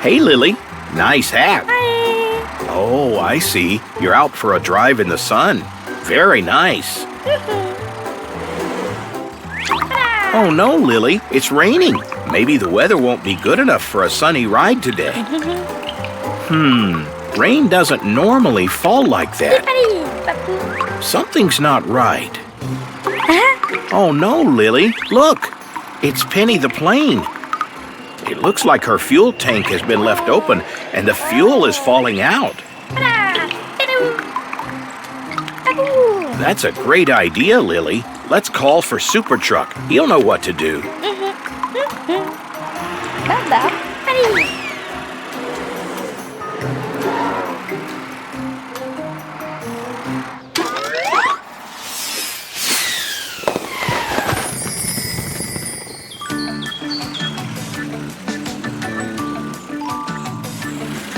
Hey, Lily. Nice hat. Hi. Oh, I see. You're out for a drive in the sun. Very nice. Oh, no, Lily. It's raining. Maybe the weather won't be good enough for a sunny ride today. Rain doesn't normally fall like that. Something's not right. Oh, no, Lily. Look. It's Penny the plane. It looks like her fuel tank has been left open and the fuel is falling out. That's a great idea, Lily. Let's call for SuperTruck. He'll know what to do.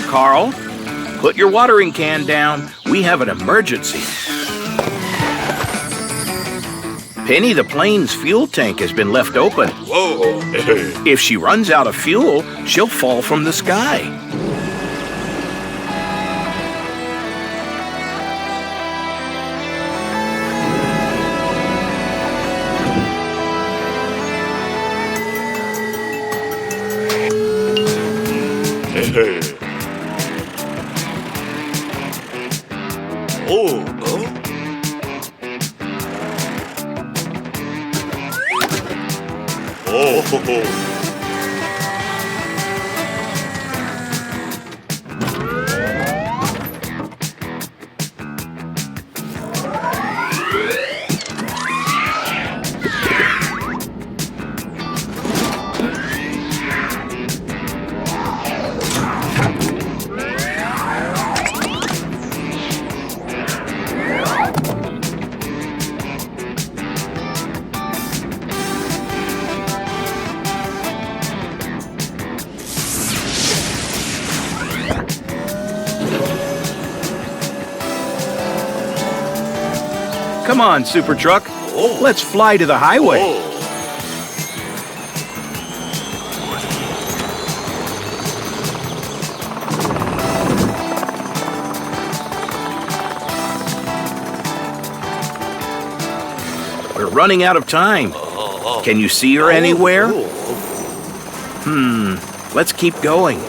Carl, put your watering can down. We have an emergency. Penny the plane's fuel tank has been left open. Whoa! If she runs out of fuel, she'll fall from the sky. Oh, oh. Come on, SuperTruck. Oh. Let's fly to the highway. Oh. We're running out of time. Can you see her anywhere? Let's keep going.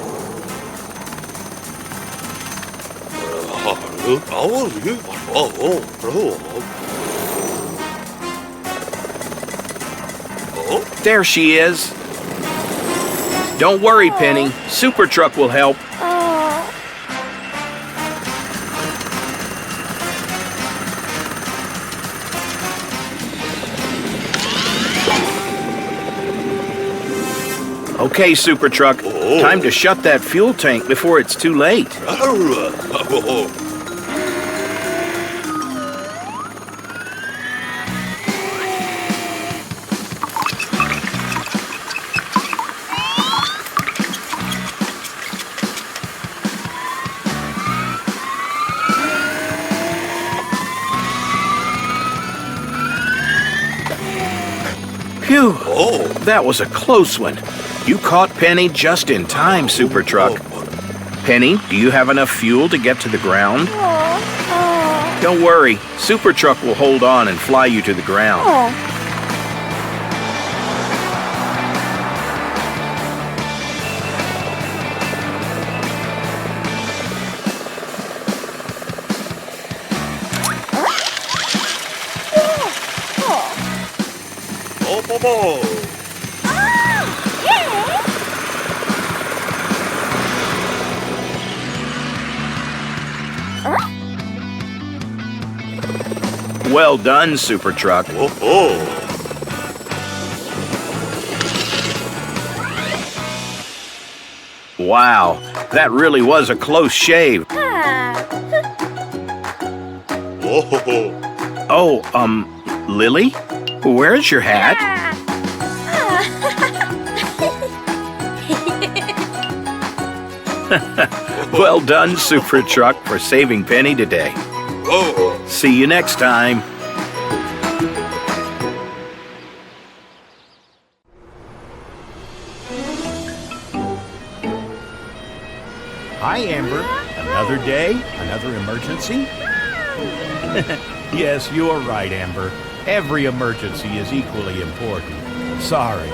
There she is. Don't worry, Penny. SuperTruck will help. Okay, SuperTruck. Time to shut that fuel tank before it's too late. Phew, that was a close one. You caught Penny just in time, SuperTruck. Penny, do you have enough fuel to get to the ground? Don't worry, SuperTruck will hold on and fly you to the ground. Well done, SuperTruck. Wow, that really was a close shave. Oh, Lily? Where's your hat? Well done, SuperTruck, for saving Penny today. See you next time. Hi, Amber. Another day? Another emergency? Yes, you're right, Amber. Every emergency is equally important. Sorry.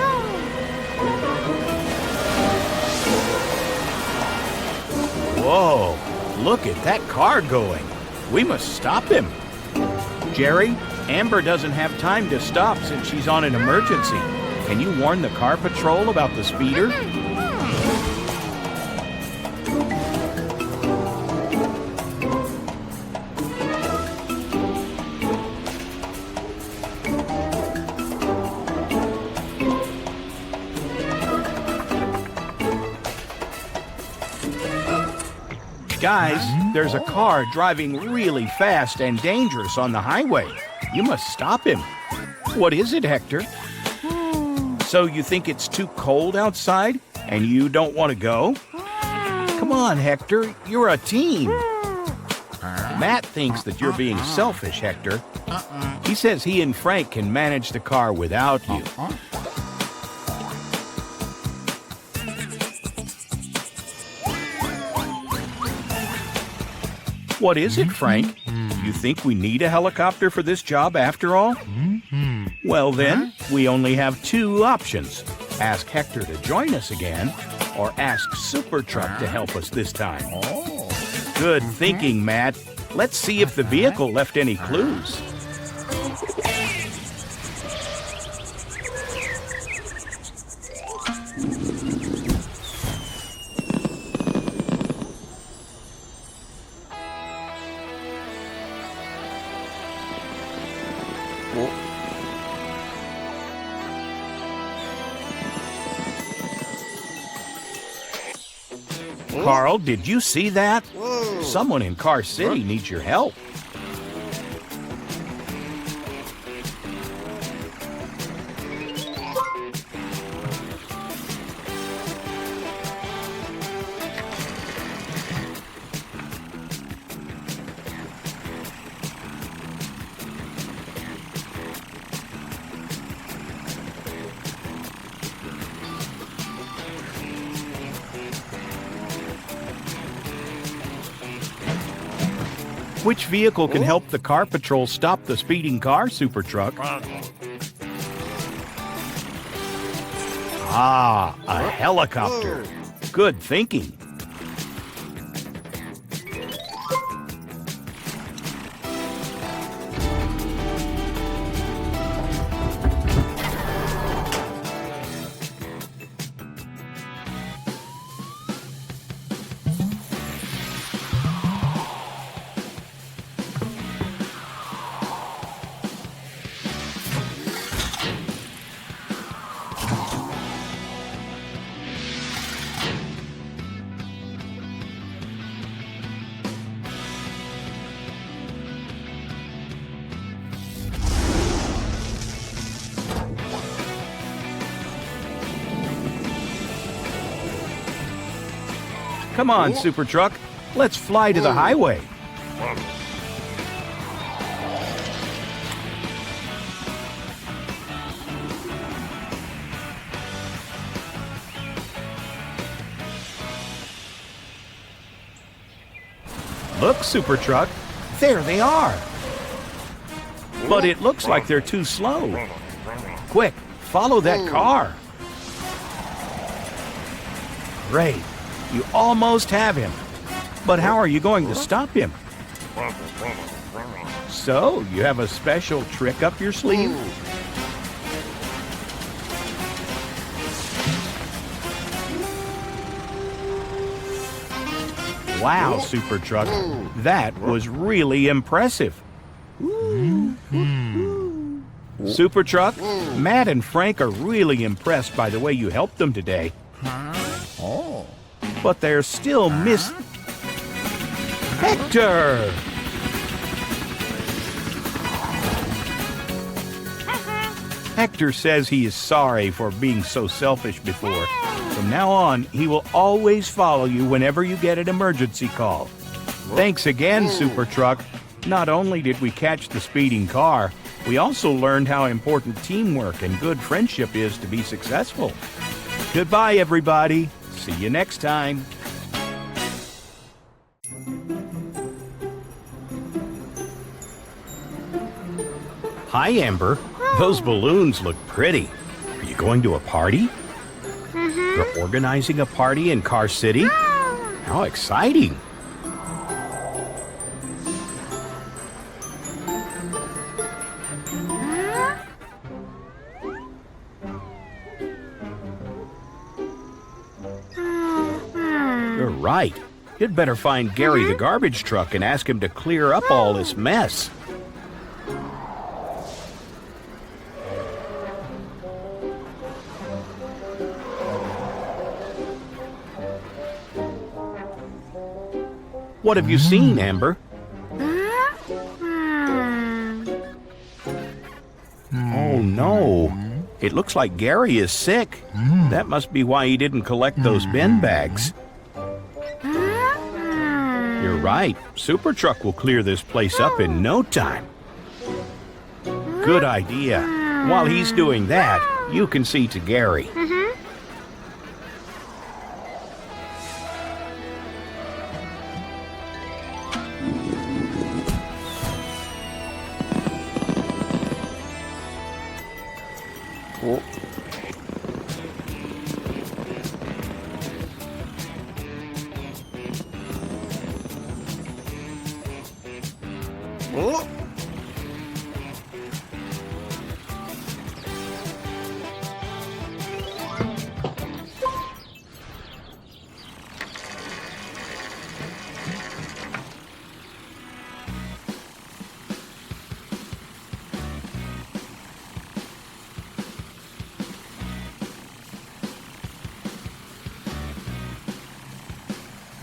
Whoa, look at that car going. We must stop him. Jerry, Amber doesn't have time to stop since she's on an emergency. Can you warn the car patrol about the speeder? Guys, there's a car driving really fast and dangerous on the highway. You must stop him. What is it, Hector? So you think it's too cold outside and you don't want to go? Come on, Hector, you're a team. Matt thinks that you're being selfish, Hector. He says he and Frank can manage the car without you. What is it, Frank? You think we need a helicopter for this job after all? Well then, we only have two options. Ask Hector to join us again, or ask SuperTruck to help us this time. Good thinking, Matt. Let's see if the vehicle left any clues. Carl, did you see that? Whoa. Someone in Car City needs your help. Which vehicle can help the car patrol stop the speeding car, SuperTruck? Ah, a helicopter. Good thinking. Come on, SuperTruck. Let's fly to the highway. Look, SuperTruck. There they are. But it looks like they're too slow. Quick, follow that car. Great. You almost have him. But how are you going to stop him? So, you have a special trick up your sleeve? Wow, SuperTruck. That was really impressive. SuperTruck, Matt and Frank are really impressed by the way you helped them today. But they're still Hector! Hector says he is sorry for being so selfish before. From now on, he will always follow you whenever you get an emergency call. Thanks again, SuperTruck. Not only did we catch the speeding car, we also learned how important teamwork and good friendship is to be successful. Goodbye, everybody. See you next time. Hi, Amber. Those balloons look pretty. Are you going to a party? You're organizing a party in Car City? How exciting! You're right. You'd better find Gary the garbage truck and ask him to clear up all this mess. What have you seen, Amber? Oh, no. It looks like Gary is sick. That must be why he didn't collect those bin bags. You're right. SuperTruck will clear this place up in no time. Good idea. While he's doing that, you can see to Gary.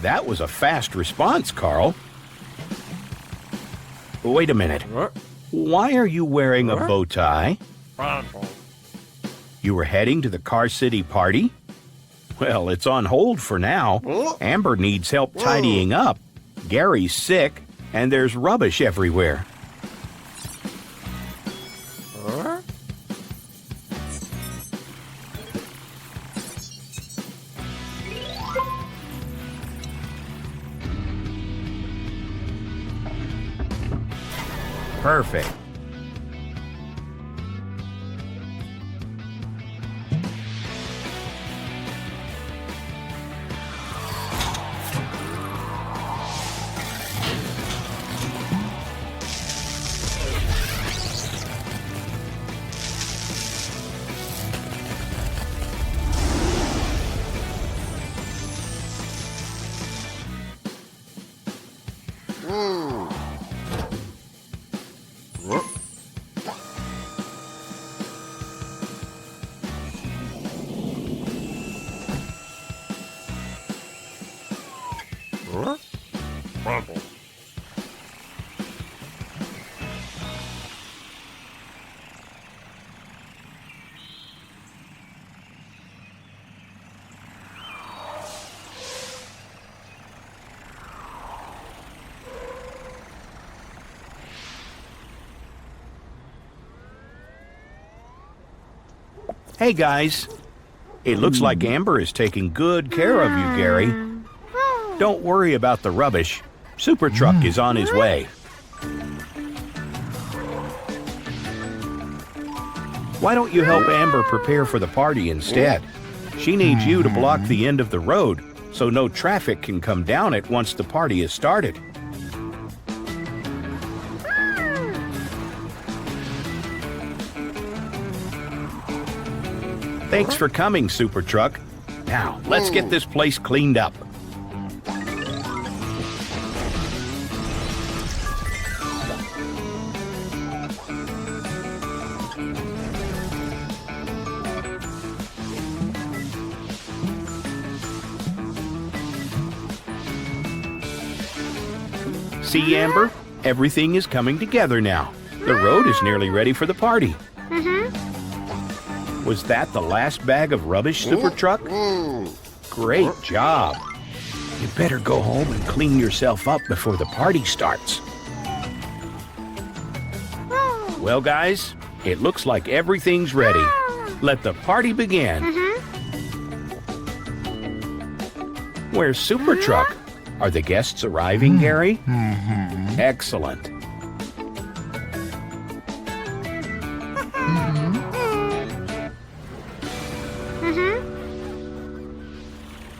That was a fast response, Carl. Wait a minute. Why are you wearing a bow tie? You were heading to the Car City party? Well, it's on hold for now. Amber needs help tidying up. Gary's sick, and there's rubbish everywhere. Perfect. Hey, guys. It looks like Amber is taking good care of you, Gary. Don't worry about the rubbish. SuperTruck is on his way. Why don't you help Amber prepare for the party instead? She needs you to block the end of the road so no traffic can come down it once the party is started. Thanks for coming, SuperTruck. Now, let's get this place cleaned up. See, Amber? Everything is coming together now. The road is nearly ready for the party. Was that the last bag of rubbish, SuperTruck? Great job. You better go home and clean yourself up before the party starts. Well, guys, it looks like everything's ready. Let the party begin. Where's SuperTruck? Are the guests arriving, Gary? Excellent.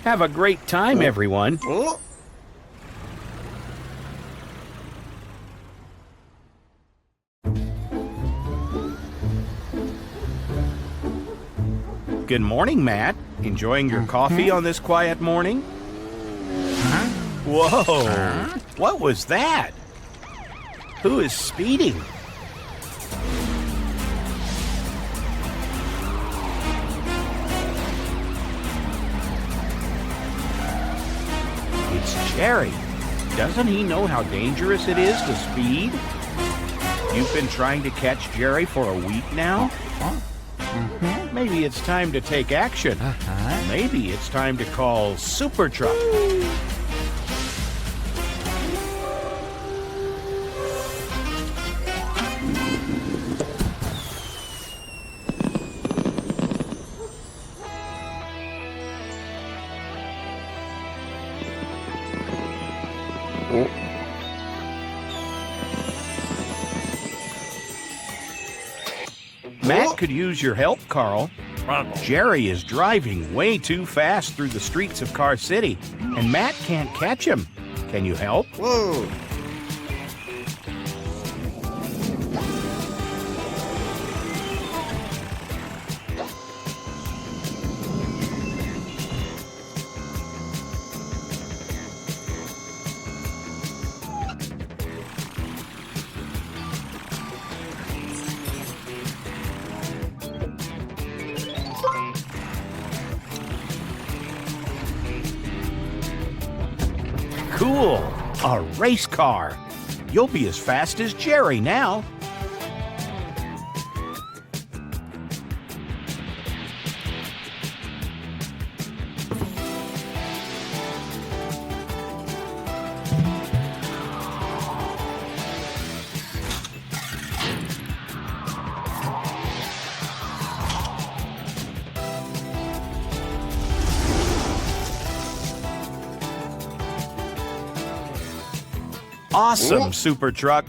Have a great time, everyone. Good morning, Matt. Enjoying your coffee on this quiet morning? Whoa! What was that? Who is speeding? It's Jerry. Doesn't he know how dangerous it is to speed? You've been trying to catch Jerry for a week now? Maybe it's time to take action. Maybe it's time to call SuperTruck. Matt could use your help, Carl. Jerry is driving way too fast through the streets of Car City, and Matt can't catch him. Can you help? Whoa. Cool! A race car! You'll be as fast as Jerry now. Awesome, SuperTruck.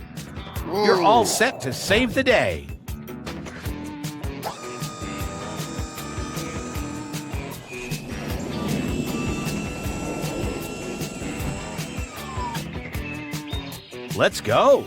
You're all set to save the day. Let's go.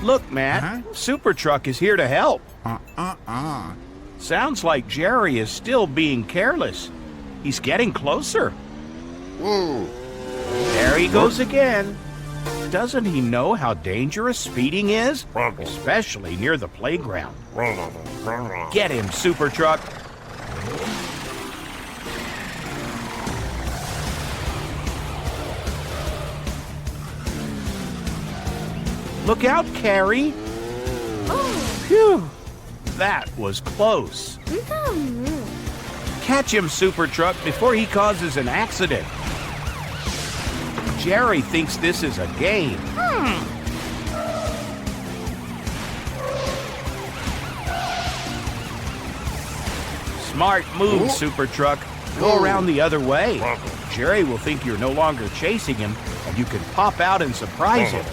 Look, Matt, SuperTruck is here to help. Sounds like Jerry is still being careless. He's getting closer. There he goes again. Doesn't he know how dangerous speeding is? Especially near the playground. Get him, SuperTruck. Look out, Carrie. Phew. That was close. Catch him, SuperTruck, before he causes an accident. Jerry thinks this is a game. Smart move, SuperTruck. Go around the other way. Jerry will think you're no longer chasing him, and you can pop out and surprise him.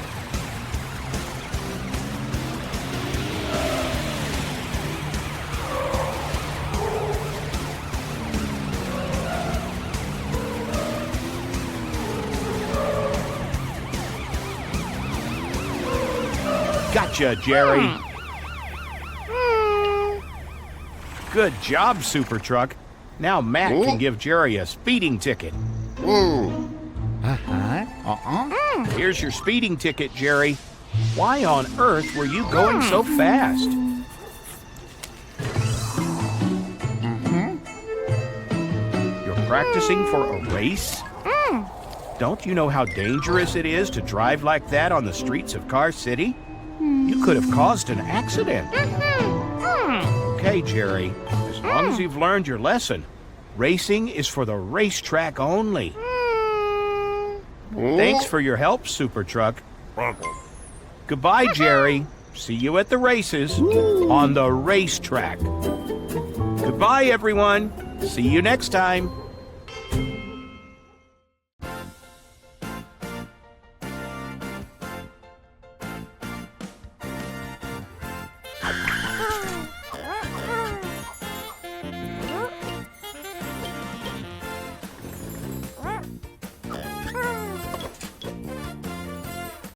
Gotcha, Jerry. Good job, SuperTruck. Now Matt can give Jerry a speeding ticket. Here's your speeding ticket, Jerry. Why on earth were you going so fast? You're practicing for a race? Don't you know how dangerous it is to drive like that on the streets of Car City? You could have caused an accident. Okay, Jerry, as long as you've learned your lesson, racing is for the racetrack only. Thanks for your help, SuperTruck. Goodbye, Jerry. See you at the races on the racetrack. Goodbye, everyone. See you next time.